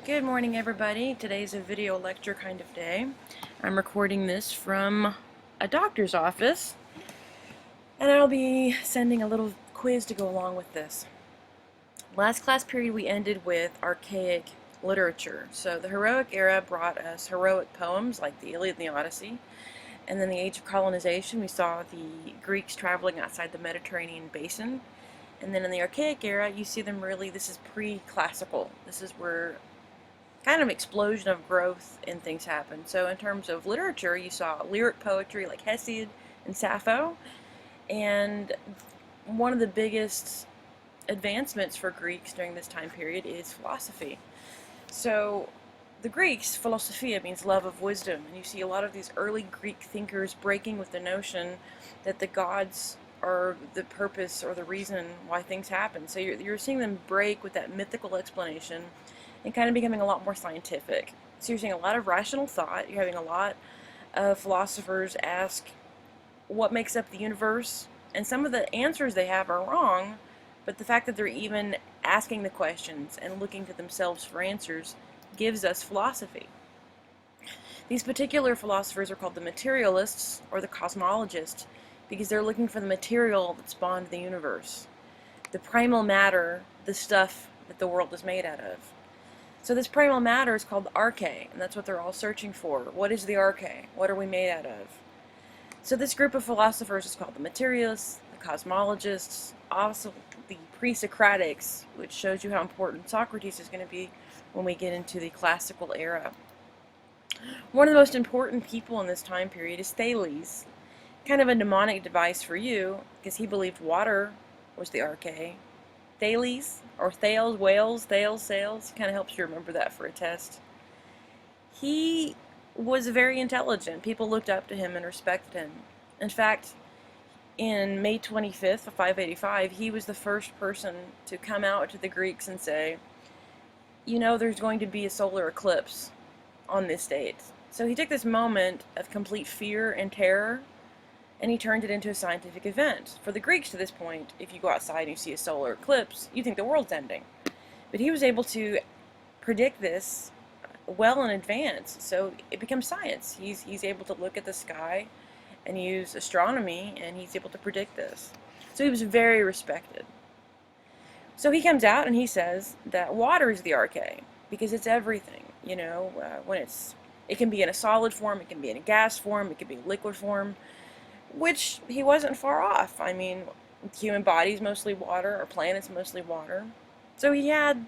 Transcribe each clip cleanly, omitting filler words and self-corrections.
Good morning, everybody. Today's a video lecture kind of day. I'm recording this from a doctor's office, and I'll be sending a little quiz to go along with this. Last class period we ended with archaic literature. So the heroic era brought us heroic poems like the Iliad and the Odyssey, and then the age of colonization we saw the Greeks traveling outside the Mediterranean basin. And then in the archaic era you see them really, this is pre-classical. This is where kind of explosion of growth in things happened. So in terms of literature, you saw lyric poetry like Hesiod and Sappho, and one of the biggest advancements for Greeks during this time period is philosophy. So the Greeks, philosophia means love of wisdom, and you see a lot of these early Greek thinkers breaking with the notion that the gods are the purpose or the reason why things happen. So you're seeing them break with that mythical explanation and kind of becoming a lot more scientific. So you're seeing a lot of rational thought. You're having a lot of philosophers ask what makes up the universe, and some of the answers they have are wrong, but the fact that they're even asking the questions and looking to themselves for answers gives us philosophy. These particular philosophers are called the materialists or the cosmologists because they're looking for the material that spawned the universe, the primal matter, the stuff that the world is made out of. So this primal matter is called the arche, and that's what they're all searching for. What is the arche? What are we made out of? So this group of philosophers is called the materialists, the cosmologists, also the pre-Socratics, which shows you how important Socrates is going to be when we get into the classical era. One of the most important people in this time period is Thales, kind of a mnemonic device for you, because he believed water was the arche. Thales, or Thales, whales, Thales, sails, kind of helps you remember that for a test. He was very intelligent. People looked up to him and respected him. In fact, in May 25th of 585, he was the first person to come out to the Greeks and say, you know, there's going to be a solar eclipse on this date. So he took this moment of complete fear and terror, and he turned it into a scientific event. For the Greeks to this point, if you go outside and you see a solar eclipse, you think the world's ending. But he was able to predict this well in advance, so it becomes science. He's able to look at the sky and use astronomy, and he's able to predict this. So he was very respected. So he comes out and he says that water is the arche, because it's everything. You know, it can be in a solid form, it can be in a gas form, it can be in liquid form, which he wasn't far off. I mean, human body's mostly water, our planet's mostly water. So he had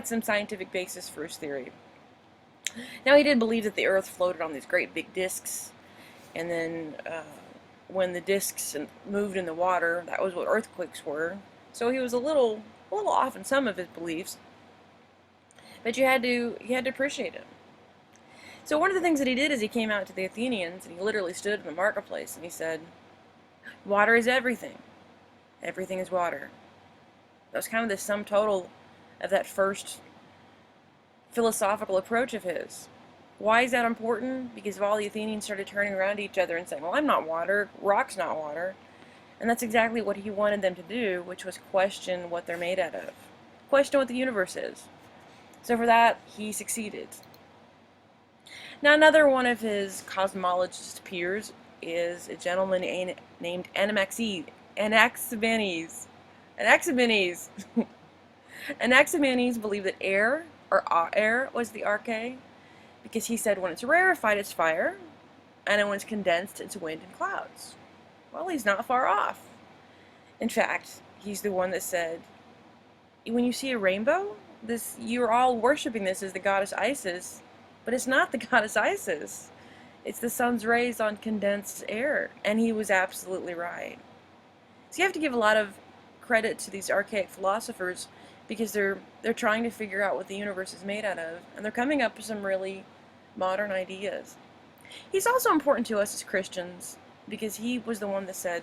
some scientific basis for his theory. Now he did believe that the Earth floated on these great big disks, and then when the disks moved in the water, that was what earthquakes were. So he was a little off in some of his beliefs, but you had to appreciate him. So one of the things that he did is he came out to the Athenians and he literally stood in the marketplace and he said, water is everything. Everything is water. That was kind of the sum total of that first philosophical approach of his. Why is that important? Because all the Athenians started turning around to each other and saying, well, I'm not water, rock's not water. And that's exactly what he wanted them to do, which was question what they're made out of. Question what the universe is. So for that, he succeeded. Now another one of his cosmologist peers is a gentleman named Anaximenes. Anaximenes believed that air, or air, was the arche, because he said when it's rarefied it's fire, and when it's condensed it's wind and clouds. Well, he's not far off. In fact, he's the one that said, when you see a rainbow, you're all worshiping this as the goddess Isis, but it's not the goddess Isis. It's the sun's rays on condensed air. And he was absolutely right. So you have to give a lot of credit to these archaic philosophers because they're trying to figure out what the universe is made out of, and they're coming up with some really modern ideas. He's also important to us as Christians because he was the one that said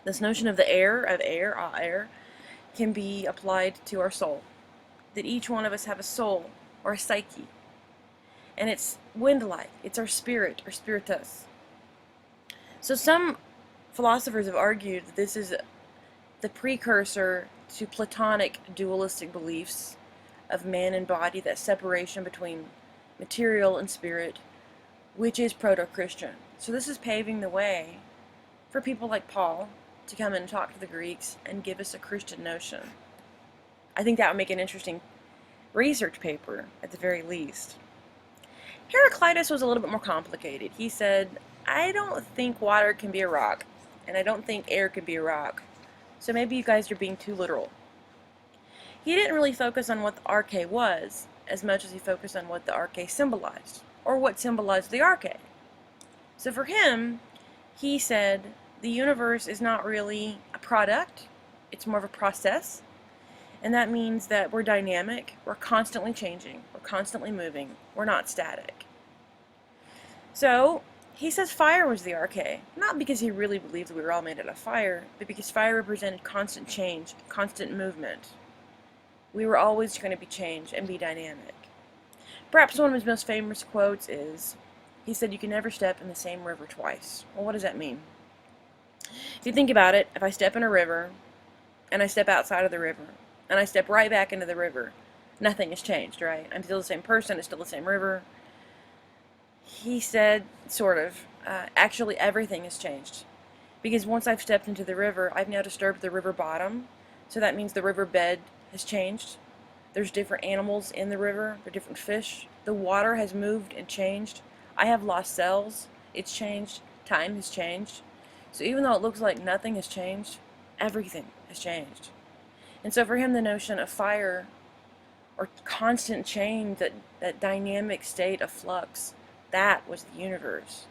this notion of the air, can be applied to our soul. That each one of us have a soul or a psyche. And it's wind-like. It's our spirit, or spiritus. So some philosophers have argued that this is the precursor to Platonic dualistic beliefs of man and body, that separation between material and spirit, which is proto-Christian. So this is paving the way for people like Paul to come in and talk to the Greeks and give us a Christian notion. I think that would make an interesting research paper, at the very least. Heraclitus was a little bit more complicated. He said, I don't think water can be a rock, and I don't think air can be a rock, so maybe you guys are being too literal. He didn't really focus on what the arche was, as much as he focused on what the arche symbolized, or what symbolized the arche. So for him, he said, the universe is not really a product, it's more of a process, and that means that we're dynamic, we're constantly changing, we're constantly moving, we're not static. So, he says fire was the arche, not because he really believed we were all made out of fire, but because fire represented constant change, constant movement. We were always going to be changed and be dynamic. Perhaps one of his most famous quotes is, he said, you can never step in the same river twice. Well, what does that mean? If you think about it, if I step in a river, and I step outside of the river, and I step right back into the river, nothing has changed, right? I'm still the same person, it's still the same river. He said, sort of, actually everything has changed. Because once I've stepped into the river, I've now disturbed the river bottom, so that means the river bed has changed. There's different animals in the river, there are different fish. The water has moved and changed. I have lost cells, it's changed, time has changed. So even though it looks like nothing has changed, everything has changed. And so for him, the notion of fire, or constant change, that dynamic state of flux, that was the universe.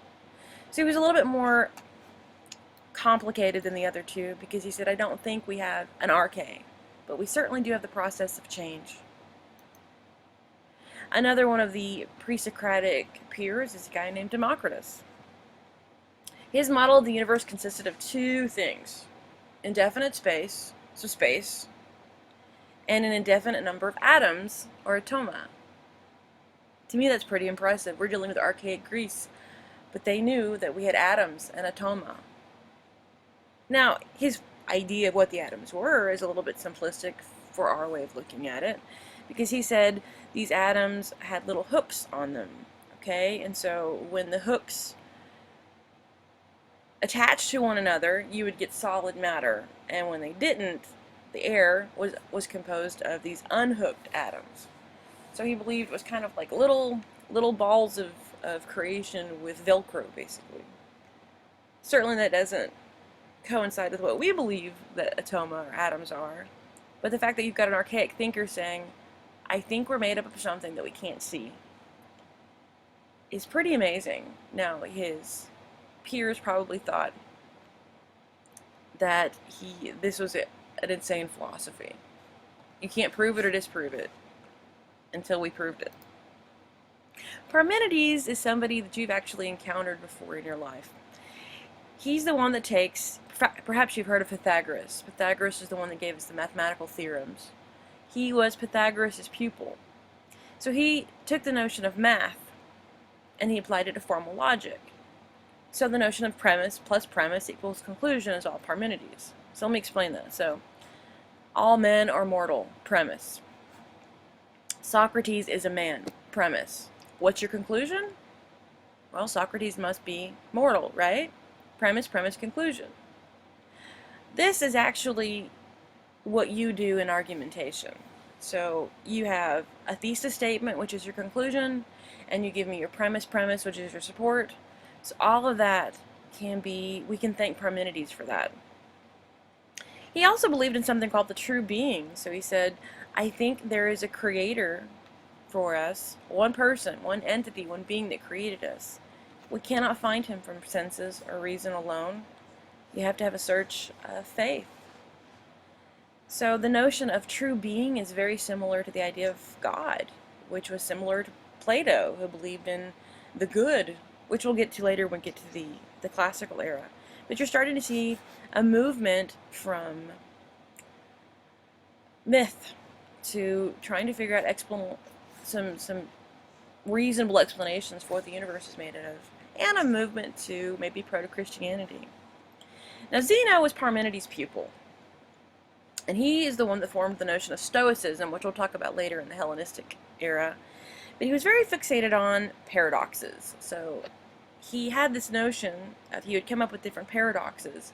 So he was a little bit more complicated than the other two, because he said, I don't think we have an arche, but we certainly do have the process of change. Another one of the pre-Socratic peers is a guy named Democritus. His model of the universe consisted of two things: indefinite space, so space, and an indefinite number of atoms, or atoma. To me, that's pretty impressive. We're dealing with archaic Greece, but they knew that we had atoms and atoma. Now, his idea of what the atoms were is a little bit simplistic for our way of looking at it, because he said these atoms had little hooks on them, okay? And so when the hooks attached to one another, you would get solid matter, and when they didn't, the air was composed of these unhooked atoms. So he believed it was kind of like little balls of creation with Velcro, basically. Certainly that doesn't coincide with what we believe that atoma or atoms are, but the fact that you've got an archaic thinker saying, I think we're made up of something that we can't see, is pretty amazing. Now, his peers probably thought that this was an insane philosophy. You can't prove it or disprove it until we proved it. Parmenides is somebody that you've actually encountered before in your life. He's the one that takes, perhaps you've heard of Pythagoras. Pythagoras is the one that gave us the mathematical theorems. He was Pythagoras' pupil. So he took the notion of math and he applied it to formal logic. So the notion of premise plus premise equals conclusion is all Parmenides. So let me explain that. So, all men are mortal, premise. Socrates is a man, premise. What's your conclusion? Well, Socrates must be mortal, right? Premise, premise, conclusion. This is actually what you do in argumentation. So you have a thesis statement, which is your conclusion, and you give me your premise, which is your support. So all of that we can thank Parmenides for that. He also believed in something called the true being. So he said, I think there is a creator for us, one person, one entity, one being that created us. We cannot find him from senses or reason alone. You have to have a search of faith. So the notion of true being is very similar to the idea of God, which was similar to Plato, who believed in the good, which we'll get to later when we get to the classical era. But you're starting to see a movement from myth to trying to figure out some reasonable explanations for what the universe is made of, and a movement to maybe proto-Christianity. Now, Zeno was Parmenides' pupil, And he is the one that formed the notion of Stoicism, which we'll talk about later in the Hellenistic era. But he was very fixated on paradoxes. So he had this notion that he would come up with different paradoxes,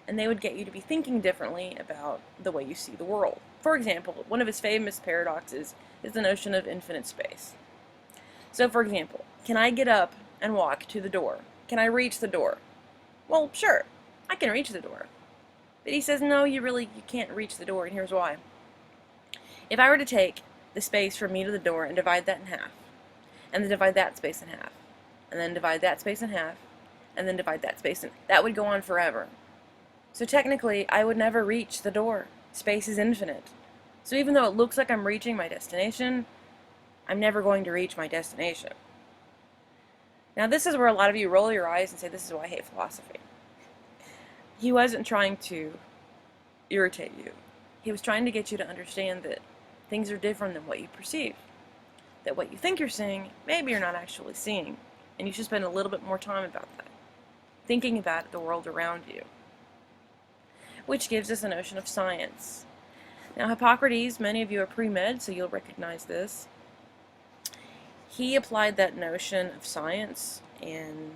and they would get you to be thinking differently about the way you see the world. For example, one of his famous paradoxes is the notion of infinite space. So for example, can I get up and walk to the door? Can I reach the door? Well, sure, I can reach the door. But he says, no, you can't reach the door, and here's why. If I were to take the space from me to the door and divide that in half, and then divide that space in half, and then divide that space in half, and then divide that space in, that would go on forever. So technically, I would never reach the door. Space is infinite. So even though it looks like I'm reaching my destination, I'm never going to reach my destination. Now this is where a lot of you roll your eyes and say, this is why I hate philosophy. He wasn't trying to irritate you. He was trying to get you to understand that things are different than what you perceive. That what you think you're seeing, maybe you're not actually seeing. And you should spend a little bit more time about that. Thinking about the world around you. Which gives us a notion of science. Now Hippocrates, many of you are pre-med, so you'll recognize this. He applied that notion of science and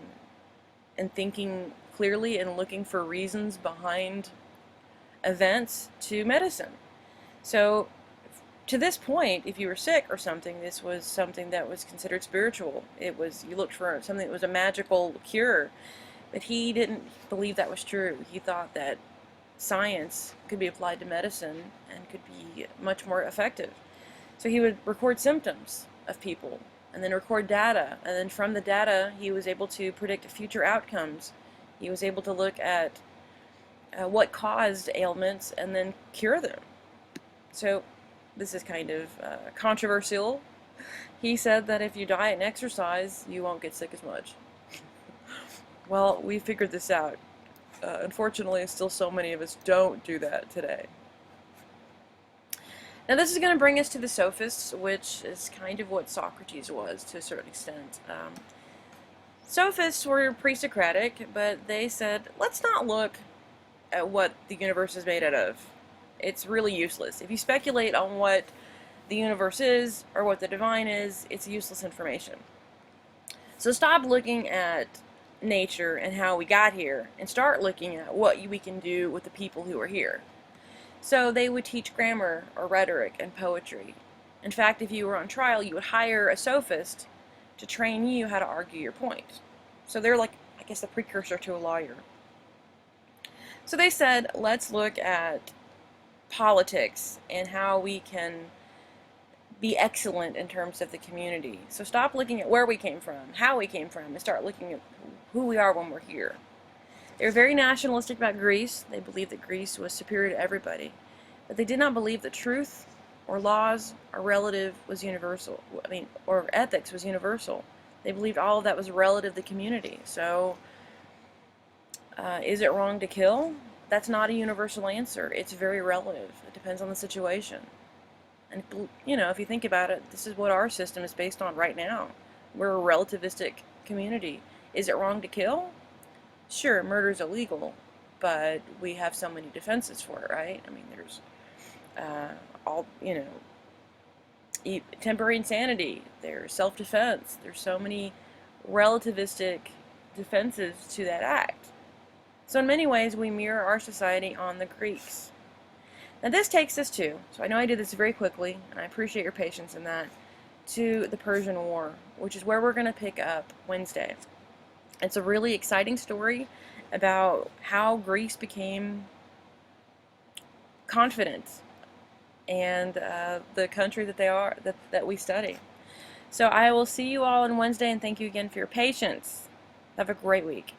thinking clearly and looking for reasons behind events to medicine. So to this point, if you were sick or something, this was something that was considered spiritual. It was, you looked for something that was a magical cure. But he didn't believe that was true. He thought that science could be applied to medicine and could be much more effective. So he would record symptoms of people and then record data, and then from the data he was able to predict future outcomes. He was able to look at what caused ailments and then cure them. So this is kind of controversial. He said that if you diet and exercise, you won't get sick as much. Well, we figured this out. Unfortunately, still so many of us don't do that today. Now this is going to bring us to the sophists, which is kind of what Socrates was to a certain extent. Sophists were pre-Socratic, but they said, let's not look at what the universe is made out of. It's really useless. If you speculate on what the universe is, or what the divine is, it's useless information. So stop looking at nature and how we got here, and start looking at what we can do with the people who are here. So they would teach grammar, or rhetoric, and poetry. In fact, if you were on trial, you would hire a sophist to train you how to argue your point. So they're like, I guess, the precursor to a lawyer. So they said, let's look at politics and how we can be excellent in terms of the community. So stop looking at where we came from, how we came from, and start looking at who we are when we're here. They were very nationalistic about Greece. They believed that Greece was superior to everybody. But they did not believe that truth or laws or relative was universal. Or ethics was universal. They believed all of that was relative to the community. So, is it wrong to kill? That's not a universal answer. It's very relative. It depends on the situation. And, you know, if you think about it, this is what our system is based on right now. We're a relativistic community. Is it wrong to kill? Sure, murder is illegal, but we have so many defenses for it, right? I mean, there's temporary insanity, there's self-defense, there's so many relativistic defenses to that act. So in many ways, we mirror our society on the Greeks. Now this takes us to, so I know I did this very quickly, and I appreciate your patience in that, to the Persian War, which is where we're going to pick up Wednesday. It's a really exciting story about how Greece became confident and the country that they are, that we study. So I will see you all on Wednesday, and thank you again for your patience. Have a great week.